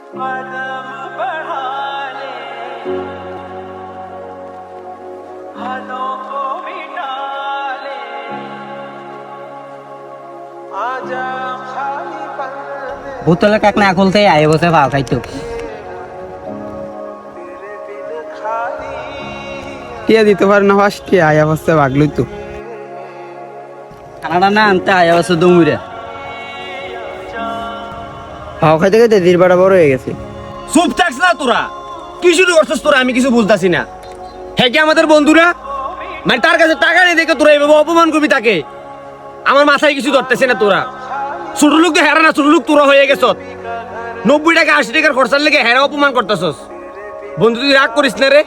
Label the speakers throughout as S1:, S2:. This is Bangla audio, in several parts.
S1: বোতলে কাক না খুলতে আয় বসে ভাও খাইতো
S2: টিয়া দিতে পারে না ফার্স্ট টিয়া আয়া বসতে ভাগলো তো
S1: খানাটা না আনতে আয় বসে দমুরে
S2: ভাও খাইতে খাইতে দিরবাড়া বড় হয়ে গেছে।
S3: চুপ থাকস না তোরা, কি শুরু করছিস তোরা? আমি কিছু বুঝতাছি না। হ্যাঁ কি আমাদের বন্ধুরা? মানে তার কাছে টাকা নেই দেখে তোরা এভাবে অপমান করবি তাকে? আমার মাথায় কিছু ধরতেছে না। তোরা ছোট লোক তো হেরা না, ছোট লোক তোরা হয়ে গেছ। 90 টাকা 80 টাকার খরচার লেগে হেরা অপমান করতেছস। বন্ধু তুই রাগ করিস না রে।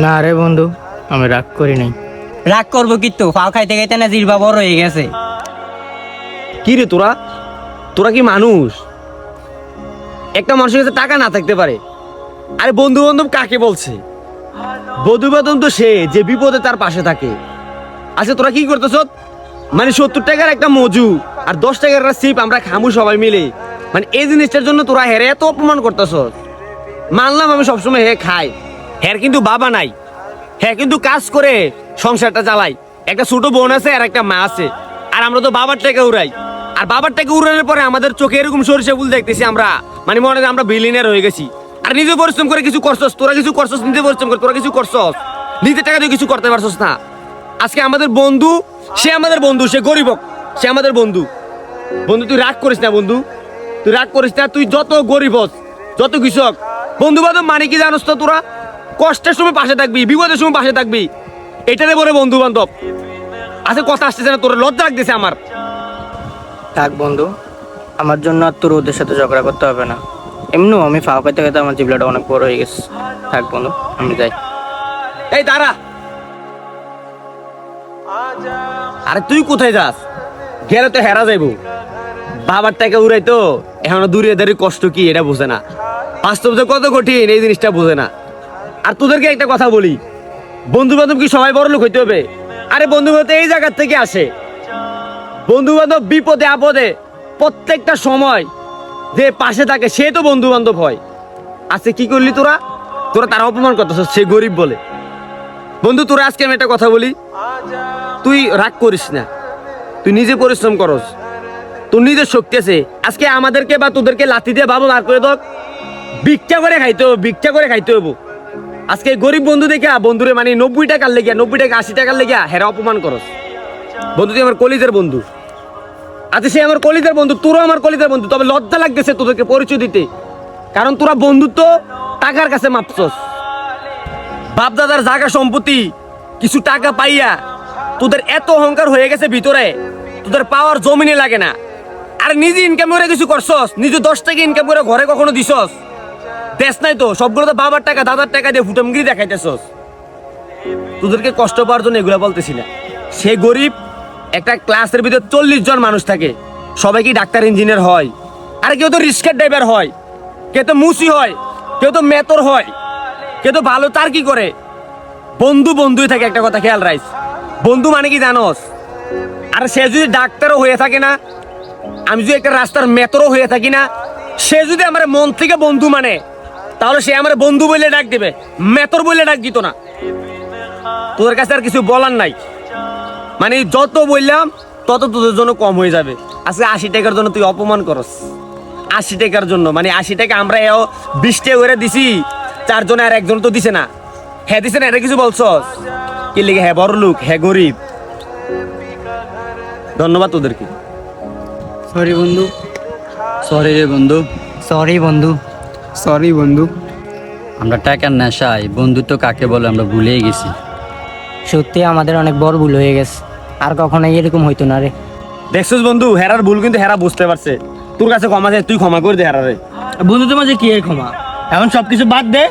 S4: না রে বন্ধু, আমি রাগ করি নাই।
S1: রাগ করবো কিন্তু ফাও খাইতে খাইতে না জিরবা বড় হয়ে গেছে।
S3: কি রে তোরা, তোরা কি মানুষ? একটা মানুষের কাছে টাকা না থাকতে পারে? আরে বন্ধু বান্ধব কাকে বলছে? বন্ধু বান্ধব তো সে যে বিপদে তার পাশে থাকে। আচ্ছা তোরা কি করতেছ? মানে 70 টাকার একটা মজু আর 10 টাকার একটা সিপ আমরা খামু সবাই মিলে, মানে এই জিনিসটার জন্য তোরা হেরে এত অপমান করতেছ। মানলাম আমি সবসময় হে খাই, হ্যার কিন্তু বাবা নাই, হ্যাঁ কিন্তু কাজ করে সংসারটা চালাই। একটা ছোট বোন আছে আর একটা মা আছে, আর আমরা তো বাবার টাকা উড়াই। আর বাবার টাকা উড়ানোর পরে আমাদের চোখে এরকম সরিষা ফুল দেখতেছি আমরা, মানে মনে হয় আমরা বিলিয়নিয়ার হয়ে গেছি। আর নিজে পরিশ্রম করে কিছু করছস, তোরা কিছু করছস, নিজে পরিশ্রম করে তোরা কিছু করছস, নিজের টাকা দিয়ে কিছু করতে পারছস না। আজকে আমাদের বন্ধু, সে আমাদের বন্ধু, সে গরিব হোক, সে আমাদের বন্ধু। বন্ধু তুই রাগ করিস না, বন্ধু তুই রাগ করিস না। তুই যত গরিব হোস, যত কিছু হোক, বন্ধু বান্ধব মানে কি জানোস তো? তোরা কষ্টের সময় পাশে থাকবি, বিপদের সময় পাশে থাকবি, এটারে বলে বন্ধু বান্ধব। আচ্ছা কথা আসতেছে না, তোর লজ্জা লাগতেছে আমার।
S4: থাক বন্ধু, আমার জন্য আর তোর ওদের সাথে ঝগড়া করতে হবে না। এমনিও আমি ফাও খাইতে খাইতে আমার জিবলাটা অনেক বড় হয়ে গেছে। থাক বন্ধু, আমি যাই।
S3: এই দাঁড়া, আরে তুই কোথায় যাস? গেলে তো হেরা যাইবো। বাবার টাকা উড়াই তো এখনো দূরে দাঁড়িয়ে কষ্ট কি এটা বোঝে না। বাস্তব যে কত কঠিন এই জিনিসটা বোঝে না। আর তোদেরকে একটা কথা বলি, বন্ধু বান্ধব কি সবাই বড় লোক হইতে হবে? আরে বন্ধু বান্ধব এই জায়গার থেকে আসে। বন্ধু বান্ধব বিপদে আপদে প্রত্যেকটা সময় যে পাশে থাকে সে তো বন্ধু বান্ধব হয়। আজকে কি করলি তোরা? তোরা তারা অপমান করতেছ সে গরিব বলে। বন্ধু তোরা আজকে আমি একটা কথা বলি, তুই রাগ করিস না, তুই নিজে পরিশ্রম করস, তোর নিজের শক্তি আছে। আজকে আমাদেরকে বা তোদেরকে লাথি দিয়ে বাবু বার করে দাও, ভিক্ষা করে খাইতে হবে, ভিক্ষা করে খাইতে হবো। আজকে গরিব বন্ধু দেখে বন্ধুরে মানে 90 টাকার লেগে, 90 টাকা 80 টাকার লেগে হেরা অপমান করস। বন্ধু তুই আমার কলিজার বন্ধু। আচ্ছা সে আমার কলিজার বন্ধু, তোরও আমার কলিজার বন্ধু, তবে লজ্জা লাগতেছে তোদেরকে পরিচয় দিতে, কারণ তোরা বন্ধুত্ব টাকার কাছে মাপছস। বাপ দাদার জায়গা সম্পত্তি কিছু টাকা পাইয়া তোদের এত অহংকার হয়ে গেছে ভিতরে, তোদের পাওয়ার জমিনে লাগে না। আর নিজে ইনকাম করে কিছু করছস, নিজে 10 টাকা ইনকাম করে ঘরে কখনো দিছস? দেশ নাই তো, সবগুলো তো বাবার টাকা দাদার টাকা দিয়ে ফুটামগিরি দেখাইতেছস। তোদেরকে কষ্ট পাওয়ার জন্য এগুলা বলতেছি না। সে গরিব, একটা ক্লাসের ভিতরে 40 জন মানুষ থাকে, সবাই কি ডাক্তার ইঞ্জিনিয়ার হয়? আর কেউ তো রিক্সার ড্রাইভার হয়, কেউ তো মুসি হয়, কেউ তো মেতর হয়, কেউ তো ভালো তার কি করে। বন্ধু বন্ধুই থাকে, একটা কথা খেয়াল রাইস, বন্ধু মানে কি জানোস? আর সে যদি ডাক্তারও হয়ে থাকে না, আমি যদি একটা রাস্তার মেতরও হয়ে থাকি না, সে যদি আমার মন থেকে বন্ধু মানে, তাহলে সে আমার বন্ধু বলে ডাক দিবে, মেতর বলে ডাক দিত না। তোদের কাছে আর কিছু বলার নাই, মানে যত বললাম তত তোদের জন্য কম হয়ে যাবে। আজকে 80 টাকার জন্য তুই অপমান করস, 80 টাকার জন্য, মানে 80 টাকা আমরা 20 টাকা করে দিছি, 4 জনে আর একজন তো দিছে না। হ্যাঁ দিছে না, এটা কিছু বলছস কি লিখে? হ্যাঁ বড় লোক, হ্যাঁ গরিব। ধন্যবাদ তোদেরকে।
S1: সরি বন্ধু, সরি রে বন্ধু, সরি বন্ধু,
S2: সরি বন্ধু।
S1: আমরা টাকার নেশায় বন্ধুত্ব কাকে বলে আমরা ভুলেই গেছি।
S4: সত্যি আমাদের অনেক বড় ভুল হয়ে গেছে, আর কখনো এরকম হইতো না রে।
S3: দেখছিস বন্ধু, হেরার ভুল কিন্তু হেরা বুঝতে পারছে। তোর কাছে ক্ষমা চাই, তুই ক্ষমা করে দে হেরারে।
S4: বন্ধুদের মাঝে কি এর ক্ষমা? এখন সবকিছু বাদ দে,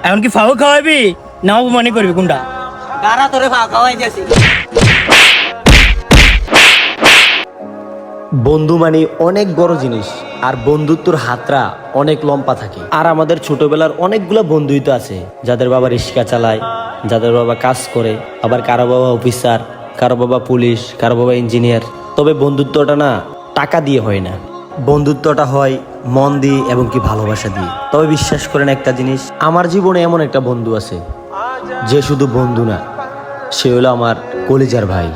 S4: এখন কি ফাও খাওয়াবি না অপমানি করবি কোনটা?
S1: গারা তোরে ফাও খাওয়াই দিয়েছি।
S5: বন্ধু মানে অনেক বড় জিনিস, আর বন্ধুত্বর হাতটা অনেক লম্বা থাকে। আর আমাদের ছোটবেলার অনেকগুলো বন্ধুই তো আছে, যাদের বাবা রিক্সা চালায়, যাদের বাবা কাজ করে, আবার কারো বাবা অফিসার, কারো বাবা পুলিশ, কারো বাবা ইঞ্জিনিয়ার। তবে বন্ধুত্বটা না টাকা দিয়ে হয় না, বন্ধুত্বটা হয় মন দিয়ে এবং কি ভালোবাসা দিয়ে। তবে বিশ্বাস করেন একটা জিনিস, আমার জীবনে এমন একটা বন্ধু আছে যে শুধু বন্ধু না, সে হলো আমার কলিজার ভাই।